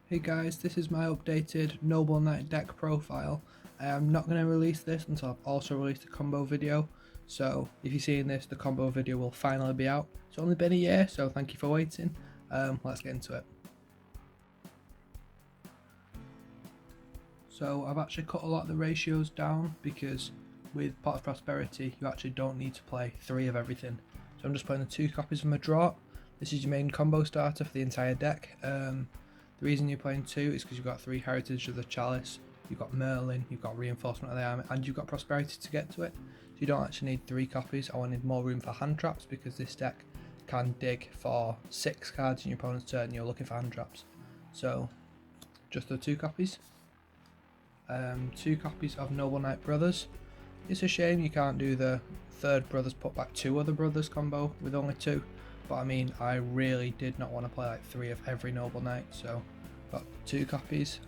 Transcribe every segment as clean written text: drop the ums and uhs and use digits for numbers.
Hey guys, this is my updated Noble Knight deck profile. I am not going to release this until I've also released a combo video, so if you're seeing this, the combo video will finally be out. It's only been a year, so thank you for waiting. Let's get into it. So I've actually cut a lot of the ratios down because with Pot of Prosperity you actually don't need to play 3 of everything. So I'm just playing the 2 copies of Madrot. This is your main combo starter for the entire deck. The reason you're playing 2 is because you've got 3 Heritage of the Chalice, you've got Merlin, you've got Reinforcement of the Army, and you've got Prosperity to get to it. So you don't actually need 3 copies. I wanted more room for hand traps because this deck can dig for 6 cards in your opponent's turn and you're looking for hand traps. So just the 2 copies. 2 copies of Noble Knight Brothers. It's a shame you can't do the third brothers put back 2 other brothers combo with only 2. But I mean, I really did not want to play like 3 of every Noble Knight, so got 2 copies.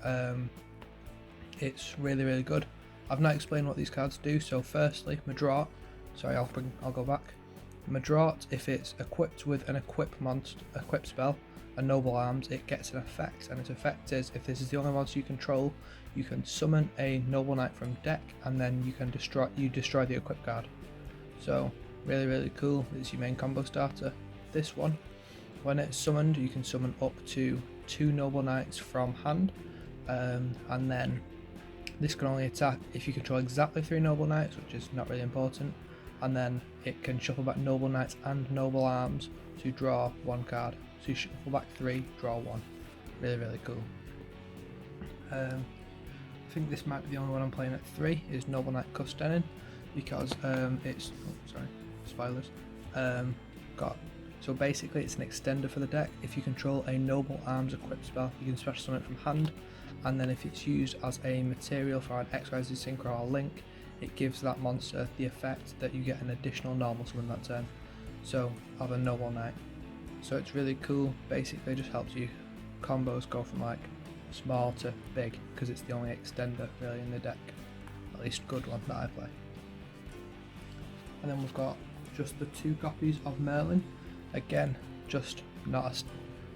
It's really good. I've not explained what these cards do. So firstly, Madrot. Sorry, I'll go back. Madrot, if it's equipped with an equip spell, a Noble Arms, it gets an effect, and its effect is if this is the only monster you control, you can summon a Noble Knight from deck, and then you can destroy the equip card. So really cool. It's your main combo starter. This one, when it's summoned, you can summon up to 2 Noble Knights from hand, and then this can only attack if you control exactly 3 Noble Knights, which is not really important, and then it can shuffle back Noble Knights and Noble Arms to draw 1 card. So you shuffle back 3, draw 1. Really cool. I think this might be the only one I'm playing at 3 is Noble Knight Custennin, because it's spoilers. So basically it's an extender for the deck. If you control a Noble Arms equipped spell, you can special summon it from hand, and then if it's used as a material for an XYZ Synchro or Link, it gives that monster the effect that you get an additional normal summon that turn, so of a Noble Knight. So it's really cool. Basically it just helps you combos go from like small to big, because it's the only extender really in the deck, at least good one that I play. And then we've got just the 2 copies of Merlin. Again, just not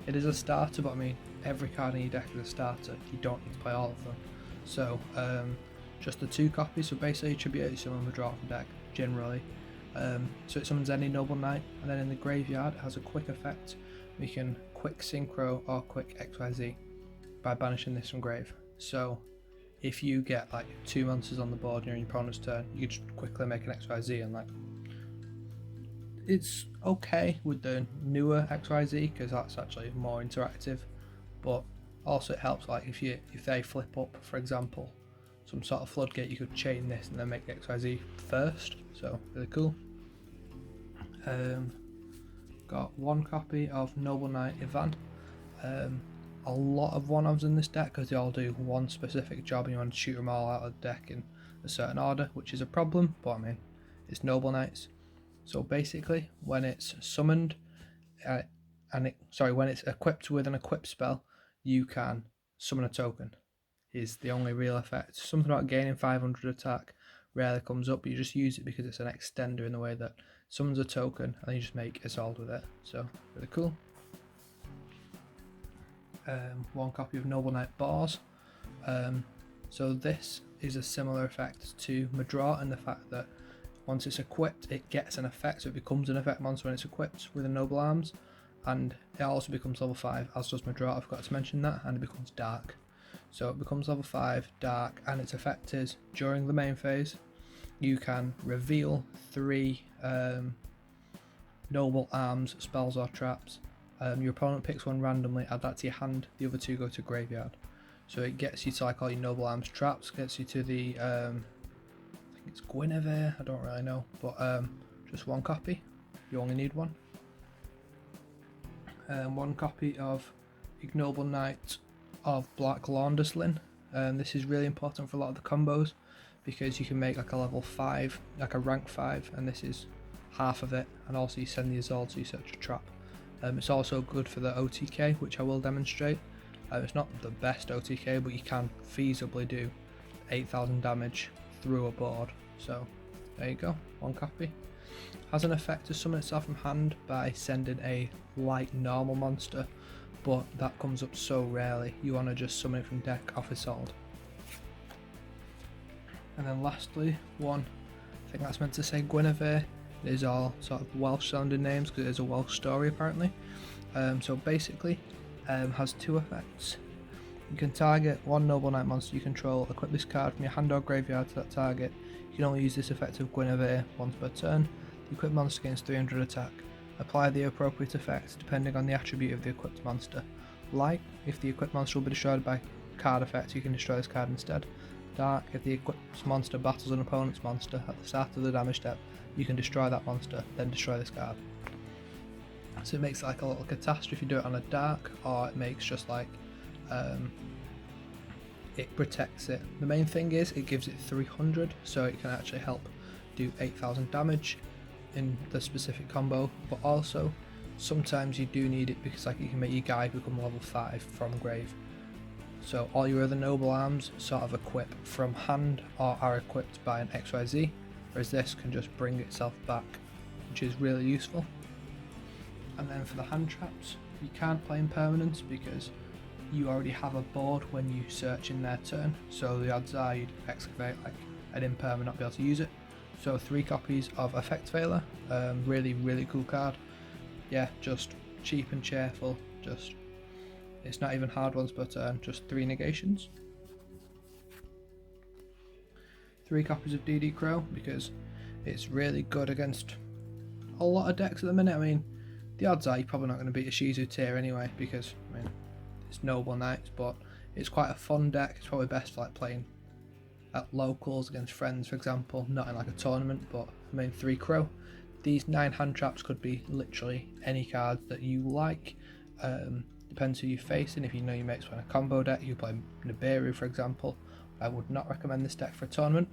it is a starter, but I mean every card in your deck is a starter. You don't need to play all of them. So just the 2 copies. So basically you attribute it to summon Madrot from deck generally. So it summons any Noble Knight, and then in the graveyard it has a quick effect. We can quick Synchro or quick XYZ by banishing this from grave. So if you get like 2 monsters on the board during your opponent's turn, you can just quickly make an XYZ, and like it's okay with the newer XYZ because that's actually more interactive, but also it helps like if they flip up, for example, some sort of floodgate, you could chain this and then make the XYZ first. So really cool. Got 1 copy of Noble Knight Ivan. A lot of 1-ofs in this deck because they all do one specific job and you want to shoot them all out of the deck in a certain order, which is a problem, but I mean it's Noble Knights. So basically when it's summoned when it's equipped with an equip spell, you can summon a token, is the only real effect. Something about gaining 500 attack rarely comes up, but you just use it because it's an extender in the way that summons a token and then you just make Isolde with it. So really cool. 1 copy of Noble Knight Bars. So this is a similar effect to Madrot in the fact that once it's equipped it gets an effect, so it becomes an effect monster when it's equipped with a Noble Arms, and it also becomes level 5, as does Madrot, I forgot to mention that, and it becomes dark. So it becomes level 5 dark, and its effect is during the main phase you can reveal 3 Noble Arms spells or traps. Your opponent picks 1 randomly, add that to your hand, the other 2 go to graveyard. So it gets you to like all your Noble Arms traps, gets you to the I think it's Guinevere, I don't really know, but just 1 copy, you only need 1. 1 copy of Ignoble Knight of Black Launderslin. This is really important for a lot of the combos because you can make like a level 5, like a rank 5, and this is half of it, and also you send the Isolde so you search a trap. It's also good for the OTK, which I will demonstrate. It's not the best OTK, but you can feasibly do 8,000 damage through a board. So there you go, 1 copy. Has an effect to summon itself from hand by sending a light normal monster but that comes up so rarely. You want to just summon it from deck off Isolde. And then lastly, one, I think that's meant to say Guinevere. It is all sort of Welsh sounding names because it is a Welsh story apparently. So basically, has two effects. You can target one Noble Knight monster you control, equip this card from your hand or graveyard to that target. You can only use this effect of Guinevere once per turn. The equipped monster gains 300 attack. Apply the appropriate effects depending on the attribute of the equipped monster. Light, if the equipped monster will be destroyed by card effects, you can destroy this card instead. Dark, if the equipped monster battles an opponent's monster at the start of the damage step, you can destroy that monster, then destroy this card. So it makes like a little catastrophe if you do it on a dark, or it makes just like it protects it. The main thing is it gives it 300, so it can actually help do 8,000 damage in the specific combo, but also sometimes you do need it because like you can make your guy become level 5 from grave. So all your other noble arms sort of equip from hand or are equipped by an XYZ, whereas this can just bring itself back, which is really useful. And then for the hand traps, you can't play impermanence because you already have a board when you search in their turn, so the odds are you'd excavate like an imperm and not be able to use it. So 3 copies of Effect Veiler, really cool card. Yeah, just cheap and cheerful, just it's not even hard ones per turn, just 3 negations. 3 copies of DD Crow because it's really good against a lot of decks at the minute. I mean, the odds are you're probably not going to beat a Shizu tier anyway because I mean it's Noble Knights, but it's quite a fun deck. It's probably best for like playing at locals against friends, for example, not in like a tournament. But I mean, 3 Crow. These 9 hand traps could be literally any cards that you like. Depends who you're facing. If you know your mates play a combo deck, you play Nibiru, for example. I would not recommend this deck for a tournament.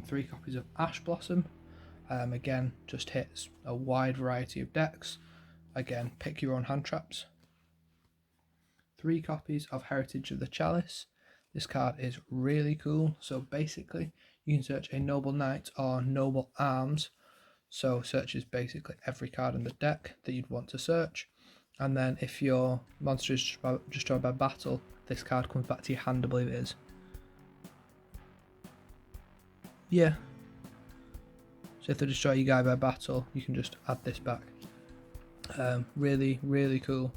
3 copies of Ash Blossom. Again, just hits a wide variety of decks. Again, pick your own hand traps. 3 copies of Heritage of the Chalice. This card is really cool. So basically, you can search a Noble Knight or Noble Arms. So searches basically every card in the deck that you'd want to search. And then if your monster is destroyed by battle, this card comes back to your hand, I believe it is. Yeah. So if they destroy your guy by battle, you can just add this back. Really cool.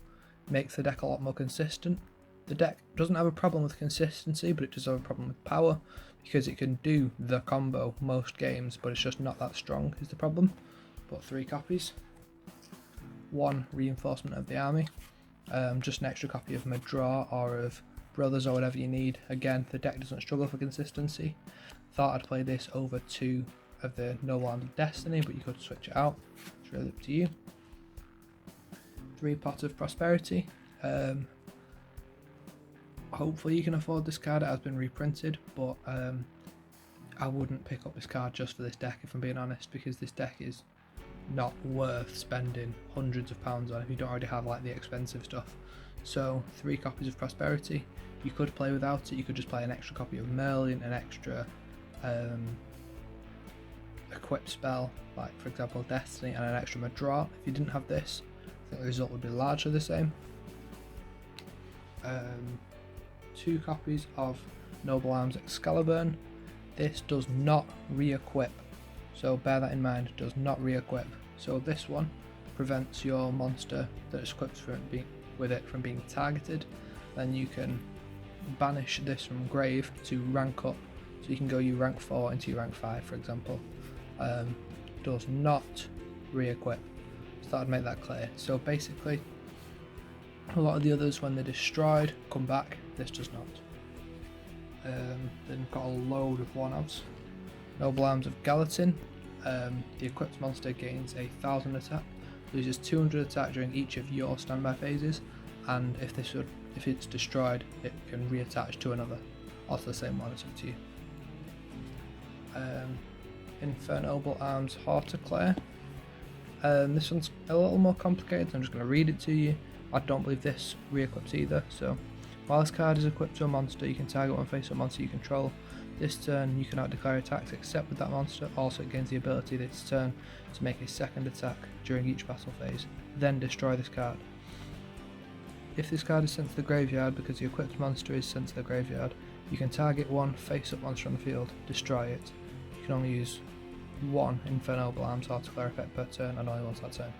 Makes the deck a lot more consistent. The deck doesn't have a problem with consistency, but it does have a problem with power, because it can do the combo most games, but it's just not that strong is the problem. But 3 copies. 1 reinforcement of the army. Just an extra copy of Madraw or of Brothers or whatever you need. Again, the deck doesn't struggle for consistency. Thought I'd play this over 2 of the Noble Arms of Destiny, but you could switch it out. It's really up to you. 3 Pots of Prosperity. Hopefully you can afford this card. It has been reprinted, but I wouldn't pick up this card just for this deck if I'm being honest, because this deck is not worth spending hundreds of pounds on if you don't already have like the expensive stuff. So 3 copies of Prosperity. You could play without it. You could just play an extra copy of Merlin, an extra equip spell, like for example Destiny, and an extra Madraw. If you didn't have this, I think the result would be largely the same. 2 copies of Noble Arms Excalibur. This does not re-equip, so bear that in mind. It does not re-equip. So this one prevents your monster that is equipped with it from being targeted. Then you can banish this from grave to rank up, so you can go you rank 4 into your rank 5, for example. Does not re-equip. So that would make that clear. So basically, a lot of the others, when they're destroyed, come back. This does not. Then we've got a load of one-offs. Noble Arms of Gallatin. The equipped monster gains 1,000 attack, loses 200 attack during each of your standby phases, and if it's destroyed, it can reattach to another. Also the same one, it's up to you. Infernoble Arms Hortoclair. This one's a little more complicated, so I'm just going to read it to you. I don't believe this re-equips either. So, while this card is equipped to a monster, you can target one face-up monster you control. This turn, you cannot declare attacks except with that monster. Also, it gains the ability this turn to make a second attack during each battle phase. Then destroy this card. If this card is sent to the graveyard because the equipped monster is sent to the graveyard, you can target one face-up monster on the field, destroy it. You can only use one Infernoble Arms Articulair effect per turn and only once that turn.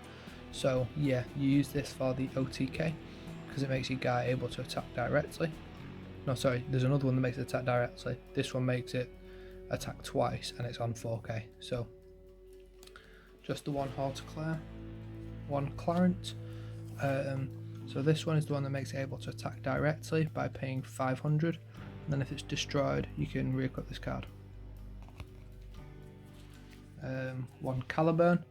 So yeah, you use this for the OTK because it makes your guy able to attack directly. No, sorry, there's another one that makes it attack directly. This one makes it attack twice and it's on 4k. So just the one Articulair, one Clarent. So this one is the one that makes it able to attack directly by paying 500, and then if it's destroyed you can re-equip this card. One Caliburn.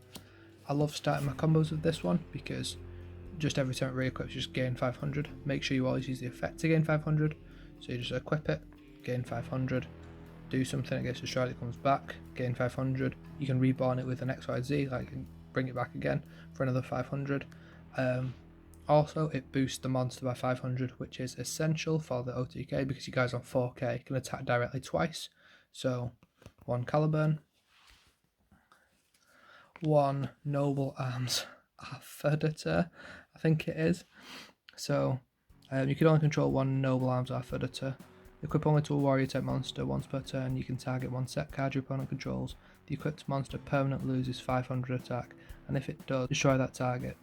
I love starting my combos with this one because just every time it re-equips you just gain 500. Make sure you always use the effect to gain 500, so you just equip it, gain 500, do something, it gets destroyed, it comes back, gain 500. You can reborn it with an XYZ, like bring it back again for another 500. Also, it boosts the monster by 500, which is essential for the OTK because you guys on 4k can attack directly twice. So, one Caliburn, one Noble Arms Arthur, I think it is. So, you can only control one Noble Arms Arthur. Equip only to a warrior type monster once per turn. You can target one set card your opponent controls. The equipped monster permanently loses 500 attack, and if it does, destroy that target.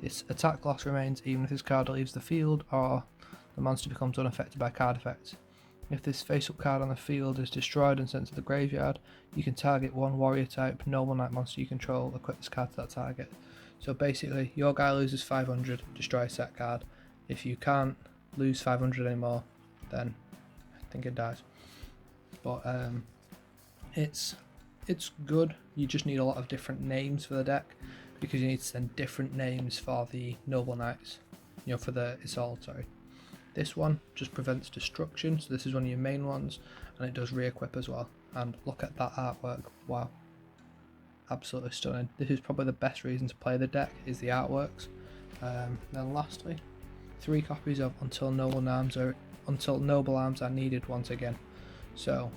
This attack loss remains even if this card leaves the field or the monster becomes unaffected by card effects. If this face-up card on the field is destroyed and sent to the graveyard, you can target one warrior type noble knight monster you control, equip this card to that target. So basically, your guy loses 500, destroy a set card. If you can't lose 500 anymore, then I think it dies. But it's good. You just need a lot of different names for the deck, because you need to send different names for the noble knights, for the assault, sorry. This one just prevents destruction, so this is one of your main ones, and it does re-equip as well. And look at that artwork, wow, absolutely stunning. This is probably the best reason to play the deck, is the artworks. Then lastly, 3 copies of Until Noble Arms Are Needed once again. So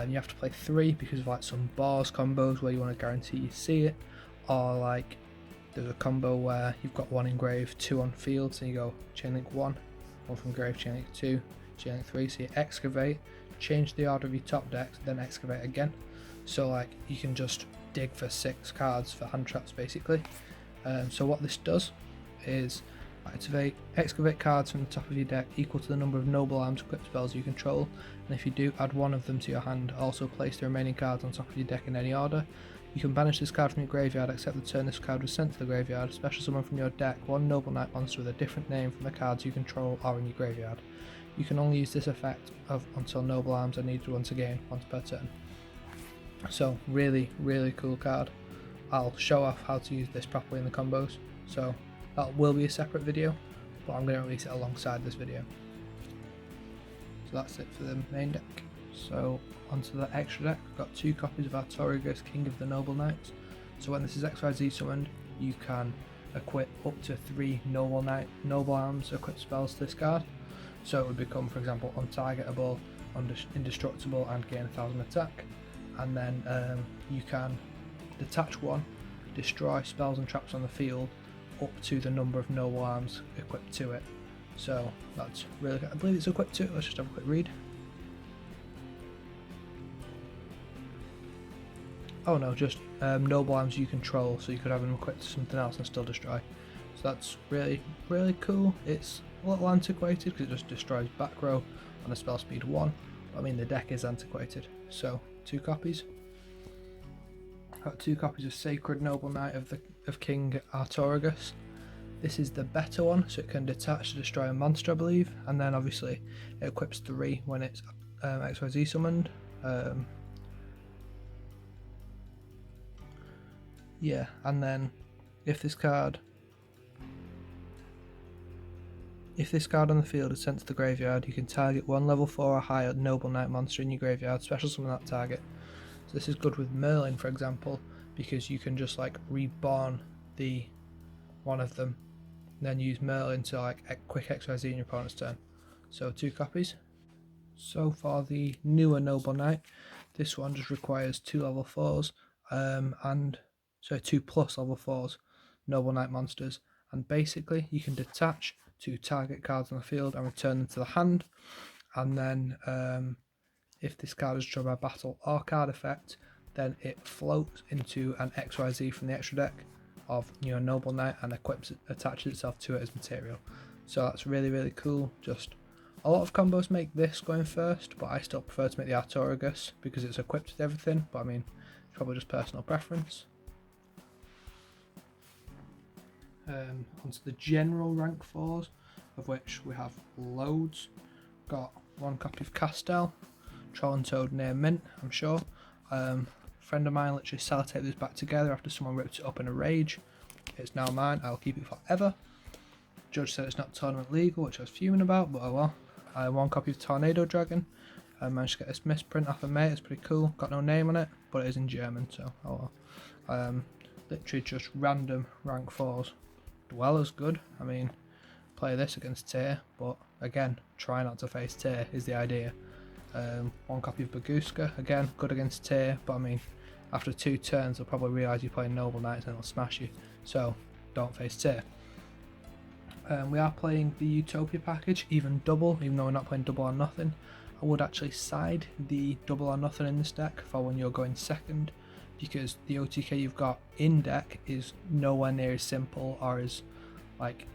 you have to play 3 because of like some bars combos where you want to guarantee you see it, or like there's a combo where you've got 1 in grave, 2 on field, so you go chainlink 1 from grave, chainlink 2, chainlink 3, so you excavate, change the order of your top decks, then excavate again. So like you can just dig for 6 cards for hand traps basically. So what this does is excavate cards from the top of your deck equal to the number of noble arms equipped spells you control, and if you do, add 1 of them to your hand. Also place the remaining cards on top of your deck in any order. You can banish this card from your graveyard except the turn this card was sent to the graveyard. Special summon from your deck 1 noble knight monster with a different name from the cards you control or in your graveyard. You can only use this effect until noble arms are needed once per turn. So really, really cool card. I'll show off how to use this properly in the combos, so that will be a separate video, but I'm going to release it alongside this video. So that's it for the main deck. So onto the extra deck, we've got 2 copies of Artorigus, King of the Noble Knights. So when this is XYZ summoned, you can equip up to 3 Noble Arms equipped spells to this card. So it would become, for example, untargetable, indestructible, and gain 1000 attack. And then you can detach 1, destroy spells and traps on the field up to the number of noble arms equipped to it. So that's really good. I believe it's equipped to it. Let's just have a quick read. Oh no, just noble arms you control, so you could have them equipped to something else and still destroy. So that's really, really cool. It's a little antiquated because it just destroys back row on a spell speed 1. But, I mean, the deck is antiquated. So 2 copies. Got 2 copies of Sacred Noble Knight of King Artorigus. This is the better one, so it can detach to destroy a monster, I believe, and then obviously it equips 3 when it's XYZ summoned. Yeah, and then if this card on the field is sent to the graveyard, you can target 1 level 4 or higher Noble Knight monster in your graveyard, special summon that target. So this is good with Merlin, for example, because you can just like reborn the one of them, and then use Merlin to like quick XYZ in your opponent's turn. So 2 copies. So for the newer Noble Knight, this one just requires 2 level 4s, and 2 plus level 4s Noble Knight monsters, and basically you can detach to target cards on the field and return them to the hand. And then if this card is drawn by battle or card effect, then it floats into an XYZ from the extra deck of your Noble Knight and attaches itself to it as material. So that's really, really cool. Just a lot of combos make this going first, but I still prefer to make the Artorigus because it's equipped with everything. But I mean, it's probably just personal preference. Onto the general rank 4s, of which we have loads. Got one copy of Castel, Troll and Toad near mint, I'm sure. Friend of mine literally sellotaped this back together after someone ripped it up in a rage. It's now mine, I'll keep it forever. Judge said it's not tournament legal, which I was fuming about, but oh well. One copy of Tornado Dragon. I managed to get this misprint off a mate, it's pretty cool. Got no name on it, but it is in German, so oh well. Literally just random rank 4s. Dweller's good, I mean, play this against Tyr, but again, try not to face Tyr is the idea. One copy of Baguska, again, good against Tyr, but I mean, after 2 turns they'll probably realise you're playing Noble Knights and they'll smash you, so don't face Tyr. We are playing the Utopia package, even double, even though we're not playing double or nothing. I would actually side the double or nothing in this deck for when you're going second, because the OTK you've got in deck is nowhere near as simple or as like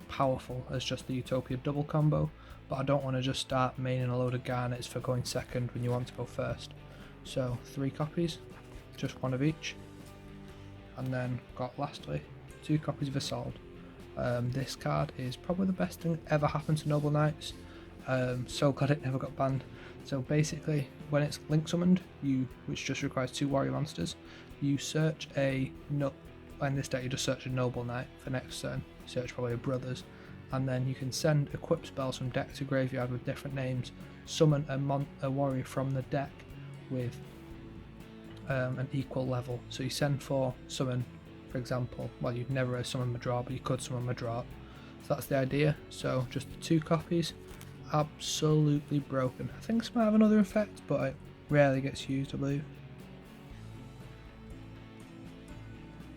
powerful as just the Utopia double combo, but I don't want to just start maining a load of Garnets for going second when you want to go first. So 3 copies, just 1 of each, and then got lastly 2 copies of Isolde. This card is probably the best thing ever happened to Noble Knights. So glad it never got banned. So basically, when it's link summoned, which just requires 2 warrior monsters, you search in this deck you just search a Noble Knight for next turn, search probably a Brothers, and then you can send equip spells from deck to graveyard with different names, summon a warrior from the deck with an equal level. So you send 4, summon, for example, well you'd never summon Madra, but you could summon Madra. So that's the idea. So just the 2 copies. Absolutely broken. I think this might have another effect, but it rarely gets used, I believe.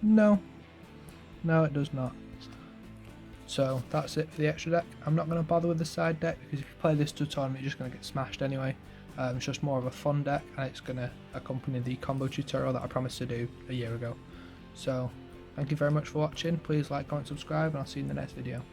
No, it does not. So that's it for the extra deck. I'm not going to bother with the side deck because if you play this to a tournament you're just going to get smashed anyway. It's just more of a fun deck and it's going to accompany the combo tutorial that I promised to do a year ago. So thank you very much for watching. Please like, comment, subscribe, and I'll see you in the next video.